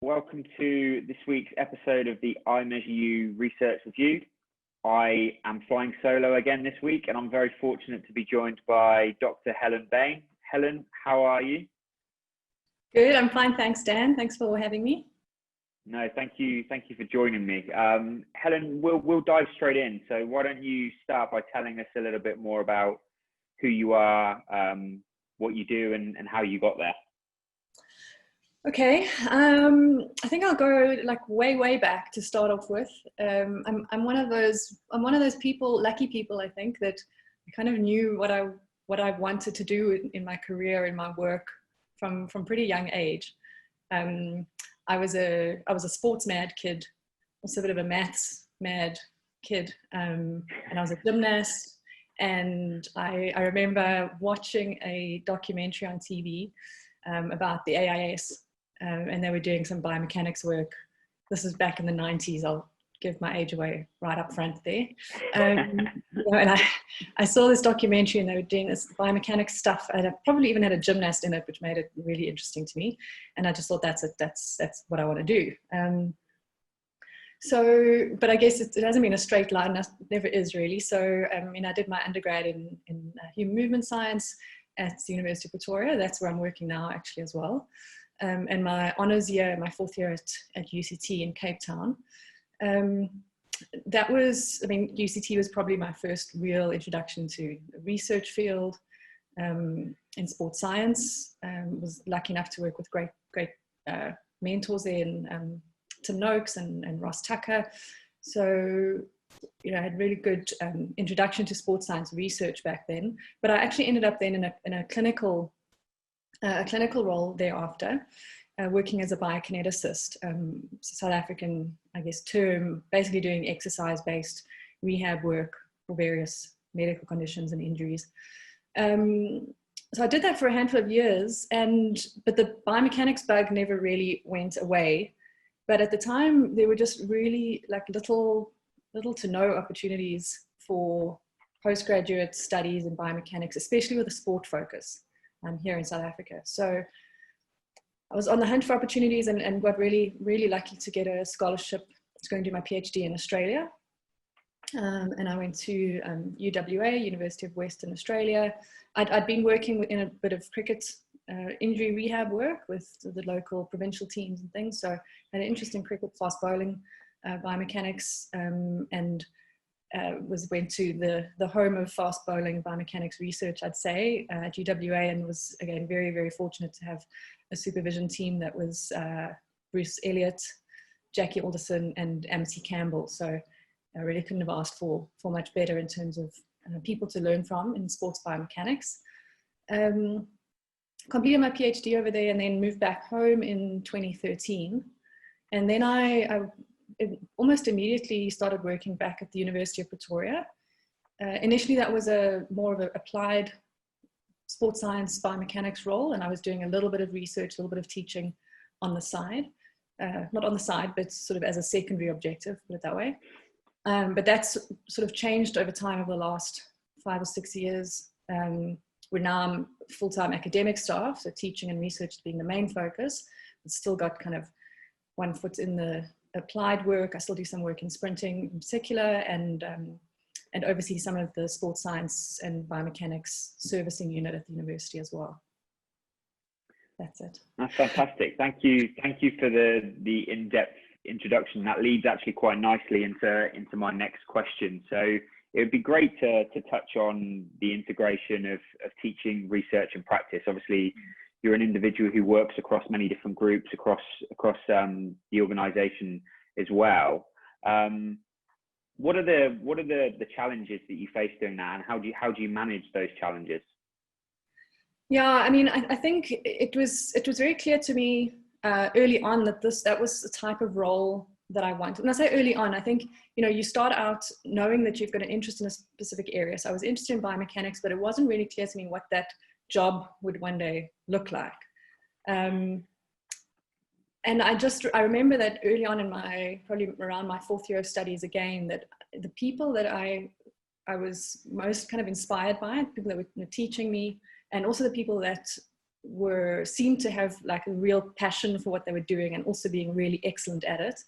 Welcome to this week's episode of the I Measure You Research Review. I am flying solo again this week, and I'm very fortunate to be joined by Dr. Helen Bayne. Helen, how are you? Good, I'm fine, thanks Dan. Thanks for having me. No, thank you for joining me. Helen, we'll dive straight in. So why don't you start by telling us a little bit more about who you are, what you do, and how you got there. Okay, I think I'll go like way back to start off with. I'm one of those people, lucky people, I think, that kind of knew what I wanted to do in my career, in my work from pretty young age. I was a sports mad kid, also a bit of a maths mad kid, and I was a gymnast. And I remember watching a documentary on TV about the AIS. And they were doing some biomechanics work. This is back in the 90s. I'll give my age away right up front there. And I saw this documentary and they were doing this biomechanics stuff. And I probably even had a gymnast in it, which made it really interesting to me. And I just thought that's what I want to do. But I guess it hasn't been a straight line. It never is really. So I did my undergrad in human movement science at the University of Pretoria. That's where I'm working now actually as well. And my honours year, my fourth year at UCT in Cape Town. UCT was probably my first real introduction to the research field in sports science. Was lucky enough to work with great mentors there in Tim Noakes and Ross Tucker. So, I had really good introduction to sports science research back then. But I actually ended up then in a clinical role thereafter, working as a biokineticist, South African, I guess, term, basically doing exercise-based rehab work for various medical conditions and injuries. So I did that for a handful of years, but the biomechanics bug never really went away. But at the time, there were just really like little to no opportunities for postgraduate studies in biomechanics, especially with a sport focus. Here in South Africa. So I was on the hunt for opportunities and got really, really lucky to get a scholarship to go and do my PhD in Australia. And I went to UWA, University of Western Australia. I'd been working in a bit of cricket injury rehab work with the local provincial teams and things. So I had an interest in cricket, fast bowling, biomechanics, and went to the home of fast bowling biomechanics research, I'd say, at UWA, and was again very, very fortunate to have a supervision team that was Bruce Elliott, Jackie Alderson, and Amity Campbell. So I really couldn't have asked for much better in terms of people to learn from in sports biomechanics. Completed my PhD over there and then moved back home in 2013. And then I almost immediately started working back at the University of Pretoria. Initially, that was more of an applied sports science biomechanics role, and I was doing a little bit of research, a little bit of teaching on the side. Not on the side, but sort of as a secondary objective, put it that way. But that's sort of changed over time over the last 5 or 6 years. We're now full-time academic staff, so teaching and research being the main focus. But still got kind of one foot in the applied work. I still do some work in sprinting in particular, and oversee some of the sports science and biomechanics servicing unit at the university as well. That's it. That's fantastic. Thank you for the in-depth introduction. That leads actually quite nicely into my next question. So it would be great to touch on the integration of teaching, research, and practice. Obviously, you're an individual who works across many different groups across the organization as well. What are the challenges that you face doing that, and how do you manage those challenges? Yeah, I think it was very clear to me early on that that was the type of role that I wanted. And I say early on, I think you start out knowing that you've got an interest in a specific area. So I was interested in biomechanics, but it wasn't really clear to me what that job would one day look like. And I remember that early on in probably around my fourth year of studies again, that the people that I was most kind of inspired by, people that were teaching me, and also the people that seemed to have like a real passion for what they were doing and also being really excellent at it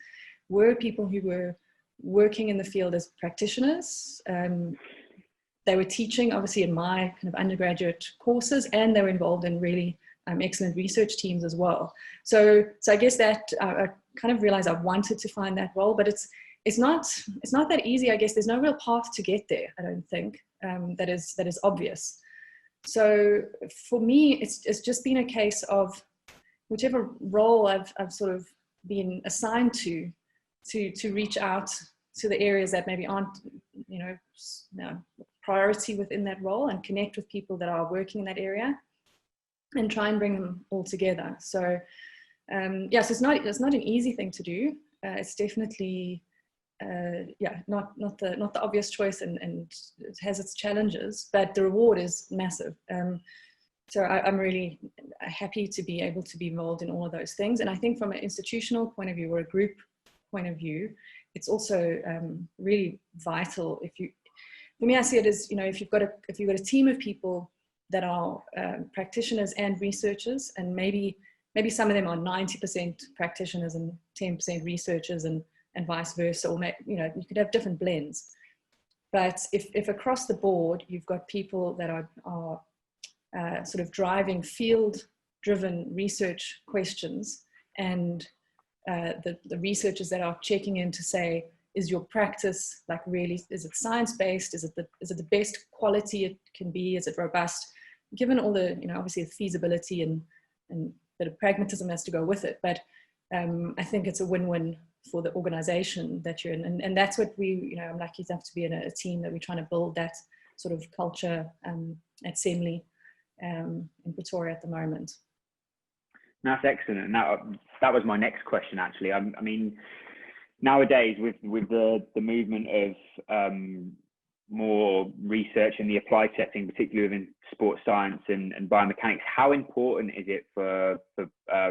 were people who were working in the field as practitioners. They were teaching, obviously, in my kind of undergraduate courses, and they were involved in really excellent research teams as well. So I guess that I kind of realized I wanted to find that role, but it's not that easy. I guess there's no real path to get there, I don't think, that is obvious. So for me, it's just been a case of whichever role I've sort of been assigned to reach out to the areas that maybe aren't, priority within that role, and connect with people that are working in that area and try and bring them all together. So so it's not an easy thing to do. It's definitely not the obvious choice, and it has its challenges, but the reward is massive. So I'm really happy to be able to be involved in all of those things. And I think from an institutional point of view or a group point of view, it's also really vital. For me, I see it as, if you've got a team of people that are practitioners and researchers, and maybe some of them are 90% practitioners and 10% researchers, and vice versa, or you could have different blends. But if across the board you've got people that are sort of driving field-driven research questions, and the researchers that are checking in to say, is your practice like really, is it science-based? Is it the best quality it can be? Is it robust? Given all the, obviously the feasibility and a bit of pragmatism has to go with it. But I think it's a win-win for the organization that you're in. And that's what I'm lucky enough to be in a team that we're trying to build that sort of culture at SEMLI in Pretoria at the moment. That's excellent. And that was my next question, actually. I mean, nowadays with the movement of more research in the applied setting, particularly within sports science and biomechanics, how important is it for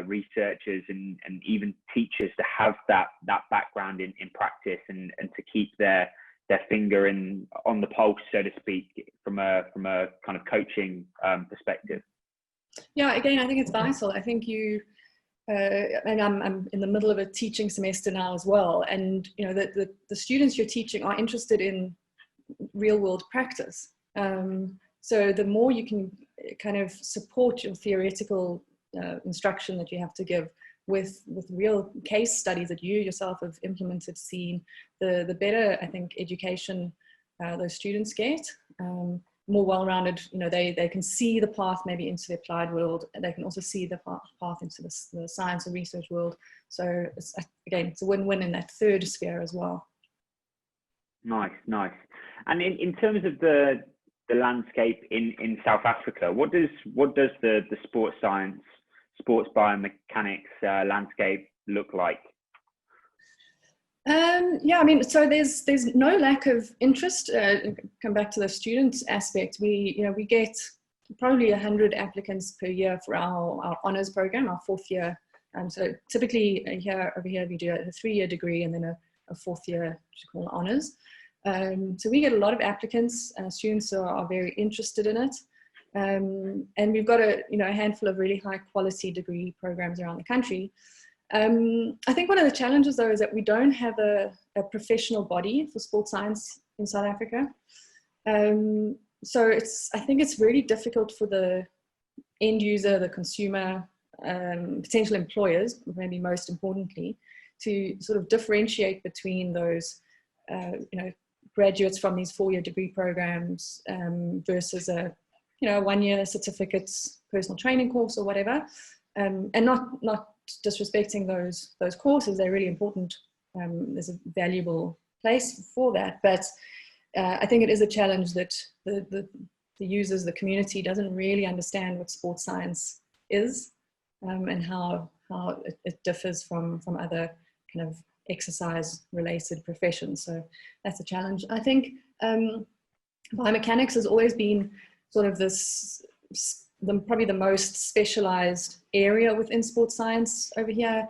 researchers and even teachers to have that background in practice and to keep their finger on the pulse, so to speak, from a kind of coaching perspective? Yeah, again, I think it's vital. I think and I'm in the middle of a teaching semester now as well, and the students you're teaching are interested in real world practice. So the more you can kind of support your theoretical instruction that you have to give with real case studies that you yourself have implemented, seen, the better I think education those students get. More well-rounded, they can see the path maybe into the applied world, and they can also see the path into the science and research world. So it's a win-win in that third sphere as well. Nice. And in terms of the landscape in South Africa, what does the sports science, sports biomechanics landscape look like? I mean, so there's no lack of interest. Come back to the students aspect. We get probably 100 applicants per year for our honours program, our fourth year. So typically over here we do a 3-year degree and then a fourth year, which we call honours. So we get a lot of applicants. Students are very interested in it. And we've got a handful of really high quality degree programs around the country. I think one of the challenges though is that we don't have a professional body for sports science in South Africa. So I think it's really difficult for the end user, the consumer, potential employers, maybe most importantly, to sort of differentiate between those, graduates from these 4-year degree programs versus a 1-year certificates, personal training course or whatever, and not disrespecting those courses. They're really important. There's a valuable place for that, but I think it is a challenge that the users, the community doesn't really understand what sports science is, and how it differs from other kind of exercise related professions. So that's a challenge. I think biomechanics has always been sort of probably the most specialized area within sports science over here.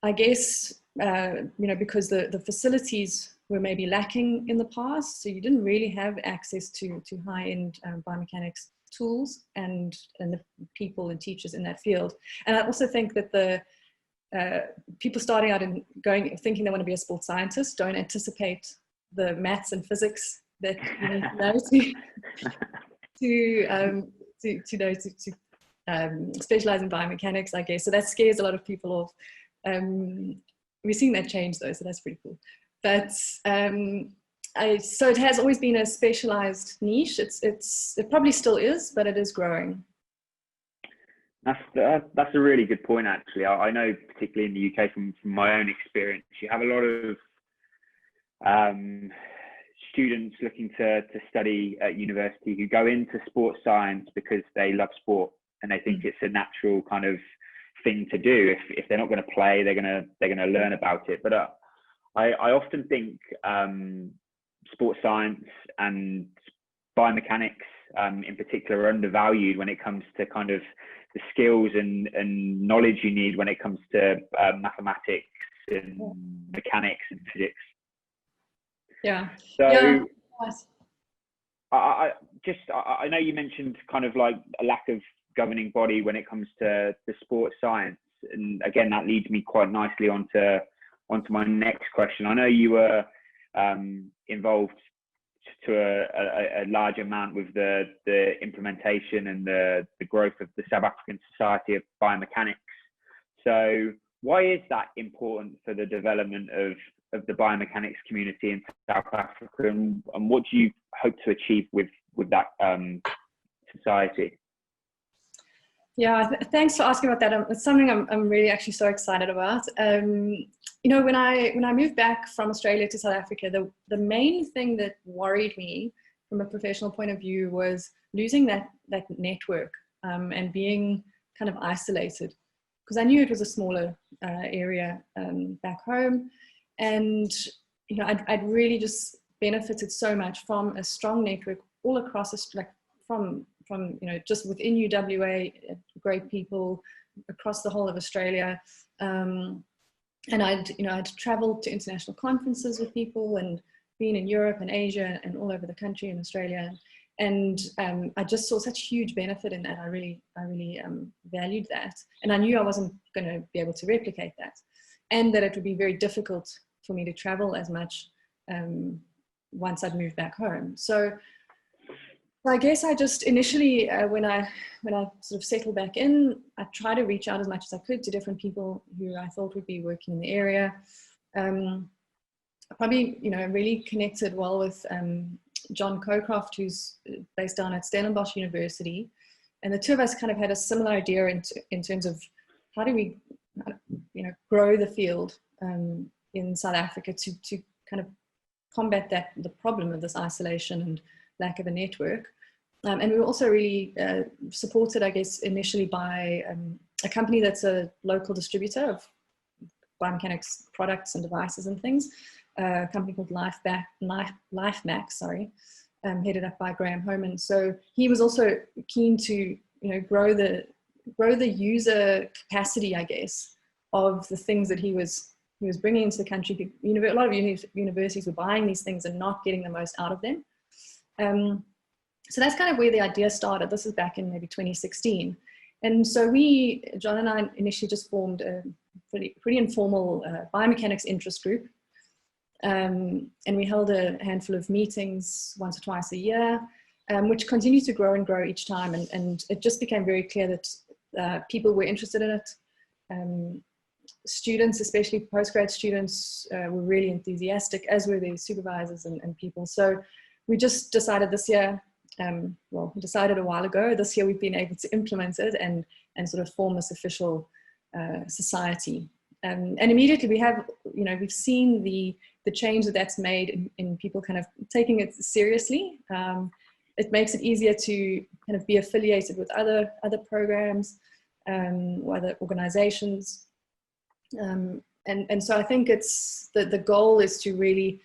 I guess, because the facilities were maybe lacking in the past, so you didn't really have access to high-end biomechanics tools and the people and teachers in that field. And I also think that the people starting out and thinking they want to be a sports scientist don't anticipate the maths and physics that you need to know to specialize in biomechanics, I guess. So that scares a lot of people off. We're seeing that change though, so that's pretty cool. But so it has always been a specialized niche. It probably still is, but it is growing. That's a really good point, actually. I know, particularly in the UK, from my own experience, you have a lot of students looking to study at university who go into sports science because they love sport and they think it's a natural kind of thing to do. If they're not going to play, they're going to learn about it. But I often think sports science and biomechanics in particular are undervalued when it comes to kind of the skills and knowledge you need when it comes to mathematics and mechanics and physics. Yeah. So yeah. I know you mentioned kind of like a lack of governing body when it comes to the sports science, and again that leads me quite nicely onto my next question. I know you were involved to a large amount with the implementation and the growth of the South African Society of Biomechanics. So why is that important for the development of the biomechanics community in South Africa, and what do you hope to achieve with that society? Yeah, thanks for asking about that. It's something I'm really actually so excited about. You know, when I moved back from Australia to South Africa, the main thing that worried me from a professional point of view was losing that network and being kind of isolated, because I knew it was a smaller area back home, and you know, I'd really just benefited so much from a strong network all across, like from you know, just within UWA, great people across the whole of Australia. And I'd traveled to international conferences with people and been in Europe and Asia and all over the country in Australia. And I just saw such huge benefit in that. I really valued that. And I knew I wasn't going to be able to replicate that, and that it would be very difficult for me to travel as much once I'd moved back home. So I guess I just initially, when I sort of settled back in, I tried to reach out as much as I could to different people who I thought would be working in the area. I probably, you know, really connected well with John Cocroft, who's based down at Stellenbosch University. And the two of us kind of had a similar idea in terms of how do we, you know, grow the field in South Africa to kind of combat the problem of this isolation and lack of a network. And we were also really supported, I guess, initially by a company that's a local distributor of biomechanics products and devices and things, a company called LifeMax, headed up by Graham Homan. So he was also keen to, you know, grow the user capacity, I guess, of the things that he was bringing into the country. A lot of universities were buying these things and not getting the most out of them. So that's kind of where the idea started. This is back in maybe 2016. And so John and I initially just formed a pretty informal biomechanics interest group. And we held a handful of meetings once or twice a year, which continued to grow and grow each time. And it just became very clear that people were interested in it. Students, especially postgrad students, were really enthusiastic, as were the supervisors and people. So we just decided this year, we decided a while ago, this year we've been able to implement it and sort of form this official society. And immediately we've seen the change that's made in people kind of taking it seriously. It makes it easier to kind of be affiliated with other programs or other organizations. And so I think it's the goal is to really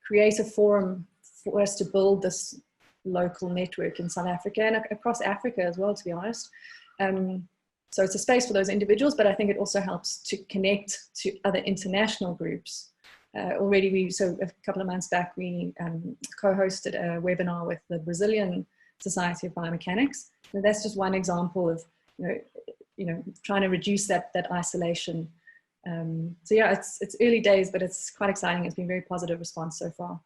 create a forum for us to build this local network in South Africa and across Africa as well, to be honest. So it's a space for those individuals, but I think it also helps to connect to other international groups. So a couple of months back, we co-hosted a webinar with the Brazilian Society of Biomechanics, that's just one example of, trying to reduce that isolation. So yeah, it's early days, but it's quite exciting. It's been a very positive response so far.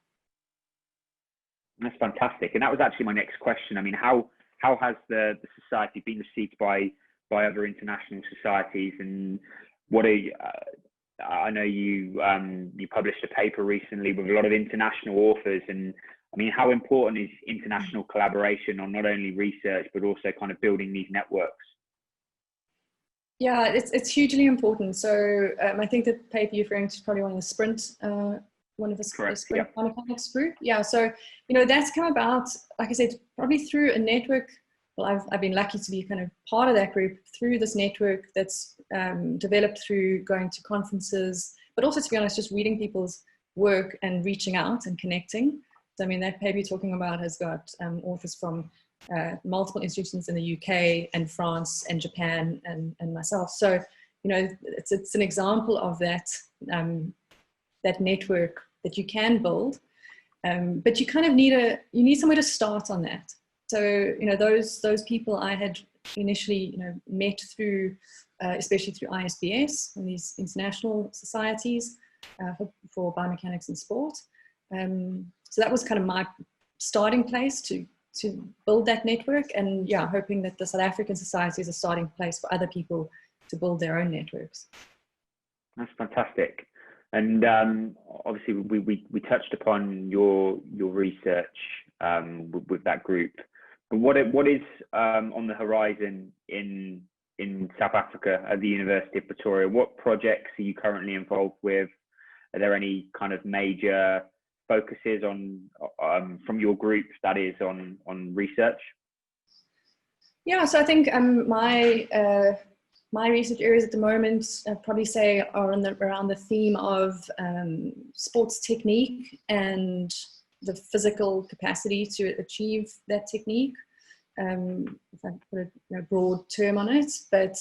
That's fantastic. And that was actually my next question. I mean, how has the society been received by other international societies, and what are you, I know you published a paper recently with a lot of international authors, and I mean, how important is international collaboration on not only research but also kind of building these networks? Yeah, it's hugely important. So I think the paper you're referring to is probably one of the Sprint, Sprint Biomechanics group. Yeah, so that's come about, like I said, probably through a network. Well, I've been lucky to be kind of part of that group through this network that's developed through going to conferences, but also, to be honest, just reading people's work and reaching out and connecting. So, I mean, that paper you're talking about has got authors from multiple institutions in the UK and France and Japan and myself. So, it's an example of that, that network that you can build, but you kind of need somewhere to start on that. So, those people I had initially, met through, especially through ISBS and these international societies for biomechanics and sport. So that was kind of my starting place to build that network, and yeah, hoping that the South African society is a starting place for other people to build their own networks. That's fantastic. And obviously we touched upon your research with that group. But what is on the horizon in South Africa at the University of Pretoria? What projects are you currently involved with? Are there any kind of major focuses on from your group, that is, on research? Yeah, so I think my research areas at the moment, I'd probably say, are around the theme of sports technique and the physical capacity to achieve that technique. If I put a broad term on it, but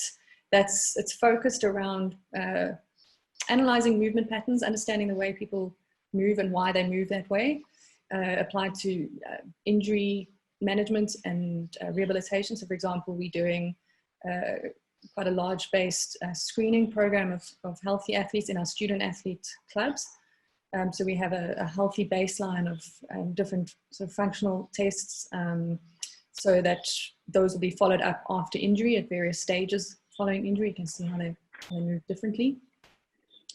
it's focused around analyzing movement patterns, understanding the way people move and why they move that way, applied to injury management and rehabilitation. So, for example, we're doing quite a large-based screening program of healthy athletes in our student athlete clubs. So we have a healthy baseline of different sort of functional tests, so that those will be followed up after injury at various stages following injury. You can see how they move differently,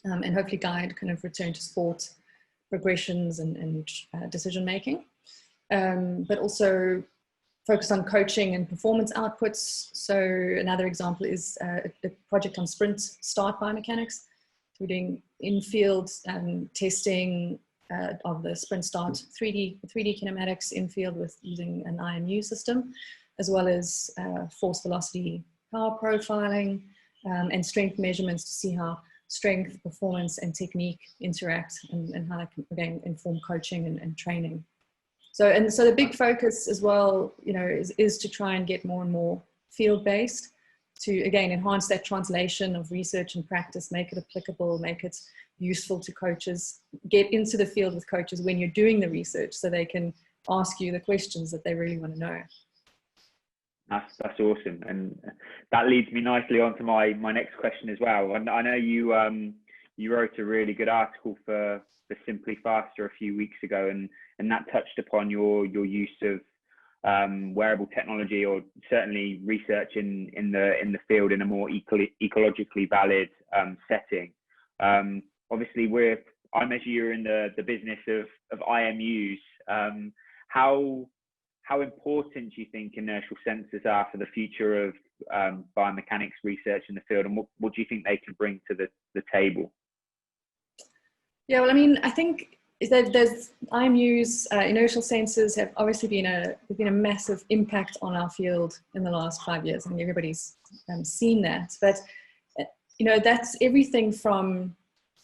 and hopefully guide kind of return to sport progressions and decision making, but also focus on coaching and performance outputs. So another example is a project on sprint start biomechanics. We're doing in-field testing of the sprint start 3D kinematics in-field with using an IMU system, as well as force velocity power profiling, and strength measurements to see how strength, performance, and technique interact, and how that can, again, inform coaching and training. So the big focus as well, is to try and get more and more field-based to, again, enhance that translation of research and practice, make it applicable, make it useful to coaches, get into the field with coaches when you're doing the research so they can ask you the questions that they really want to know. That's awesome, and that leads me nicely on to my next question as well. And I know you wrote a really good article for Simply Faster a few weeks ago, and that touched upon your use of wearable technology, or certainly research in the field in a more ecologically valid setting. Obviously, I measure you're in the business of IMUs. How important do you think inertial sensors are for the future of biomechanics research in the field, and what do you think they can bring to the table? Yeah, well, I mean, I think there's IMUs, inertial sensors have obviously been a massive impact on our field in the last 5 years. I mean, everybody's seen that, but that's everything from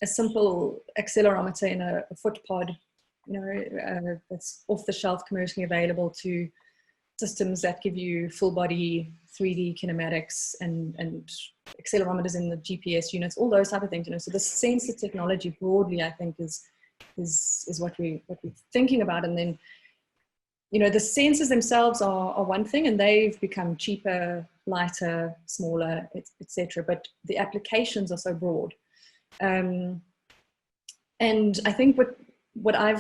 a simple accelerometer in a foot pod, that's off the shelf, commercially available, to systems that give you full body 3D kinematics and accelerometers in the GPS units, all those type of things. So the sensor technology broadly, I think, is what we're thinking about. And then you know, the sensors themselves are one thing, and they've become cheaper, lighter, smaller, etc. But the applications are so broad. And I think what I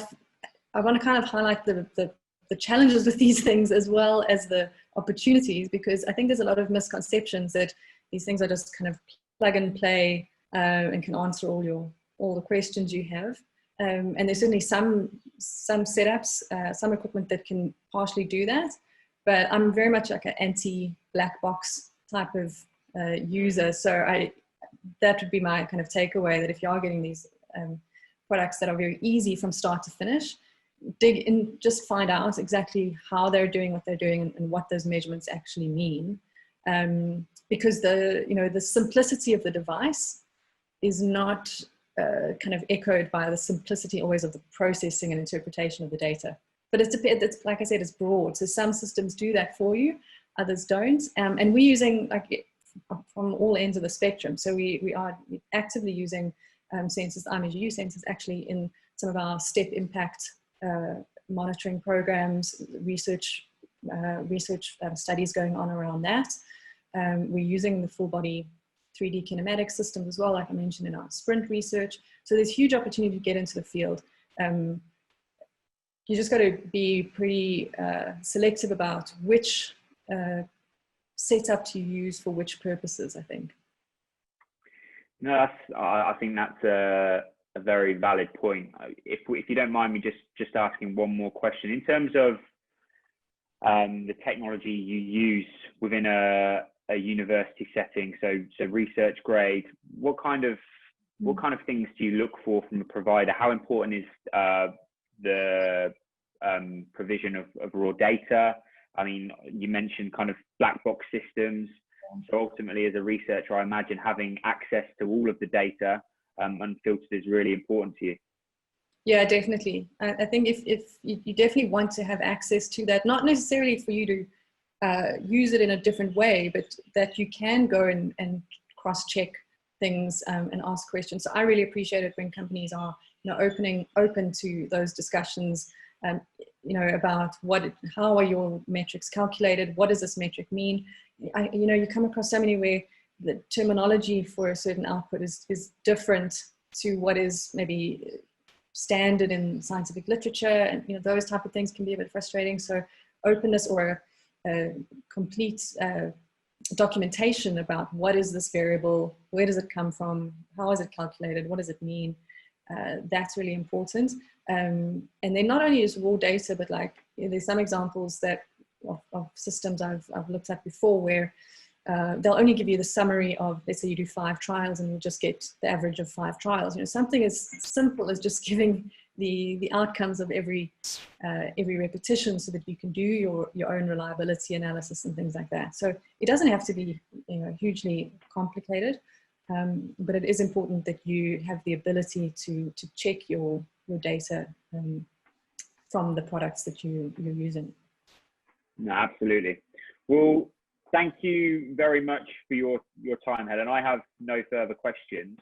want to kind of highlight the challenges with these things as well as the opportunities, because I think there's a lot of misconceptions that these things are just kind of plug and play and can answer all the questions you have. And there's certainly some setups, some equipment that can partially do that, but I'm very much like an anti-black box type of user. So that would be my kind of takeaway, that if you are getting these products that are very easy from start to finish, dig in, just find out exactly how they're doing what they're doing and what those measurements actually mean. Because the simplicity of the device is not kind of echoed by the simplicity always of the processing and interpretation of the data. But it's like I said, it's broad. So some systems do that for you, others don't. And we're using like from all ends of the spectrum. So we are actively using sensors, iMeasureU sensors, actually in some of our step impact monitoring programs, research studies going on around that. We're using the full body 3D kinematic systems as well, like I mentioned in our sprint research. So there's huge opportunity to get into the field. You just got to be pretty selective about which setup to use for which purposes, I think. No, I think that's a very valid point. If you don't mind me just asking one more question, in terms of the technology you use within a university setting, so research grade, what kind of things do you look for from a provider? How important is the provision of raw data? I mean, you mentioned kind of black box systems. So ultimately, as a researcher, I imagine having access to all of the data unfiltered is really important to you. Yeah, definitely. I think if you definitely want to have access to that, not necessarily for you to use it in a different way, but that you can go and cross-check things and ask questions. So I really appreciate it when companies are, you know, open to those discussions, you know, about how are your metrics calculated? What does this metric mean? You know, you come across so many where the terminology for a certain output is different to what is maybe standard in scientific literature, and you know, those type of things can be a bit frustrating. So openness or a complete documentation about what is this variable, where does it come from, how is it calculated, what does it mean, that's really important. And then not only is raw data, but like, you know, there's some examples that of systems I've looked at before where they'll only give you the summary of, let's say you do 5 trials and you just get the average of 5 trials. You know, something as simple as just giving the outcomes of every repetition so that you can do your own reliability analysis and things like that. So it doesn't have to be, you know, hugely complicated, but it is important that you have the ability to check your data from the products that you're using. No, absolutely. Well, thank you very much for your time, Helen. I have no further questions.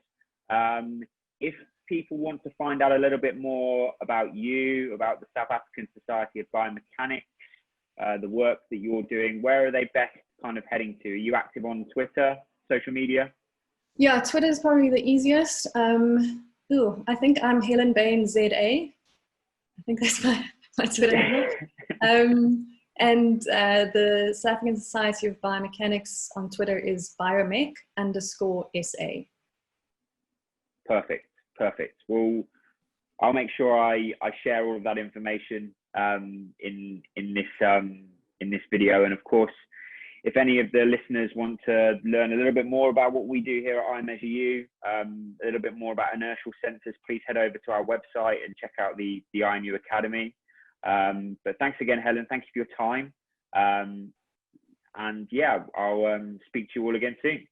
If people want to find out a little bit more about you, about the South African Society of Biomechanics, the work that you're doing, where are they best kind of heading to? Are you active on Twitter, social media? Yeah, Twitter is probably the easiest. I think I'm Helen Bayne ZA. I think that's my Twitter handle. And the South African Society of Biomechanics on Twitter is biomech_SA. Perfect. Well, I'll make sure I share all of that information in this video. And of course, if any of the listeners want to learn a little bit more about what we do here at iMeasureU, a little bit more about inertial sensors, please head over to our website and check out the IMU Academy. But thanks again, Helen. Thank you for your time. And yeah, I'll speak to you all again soon.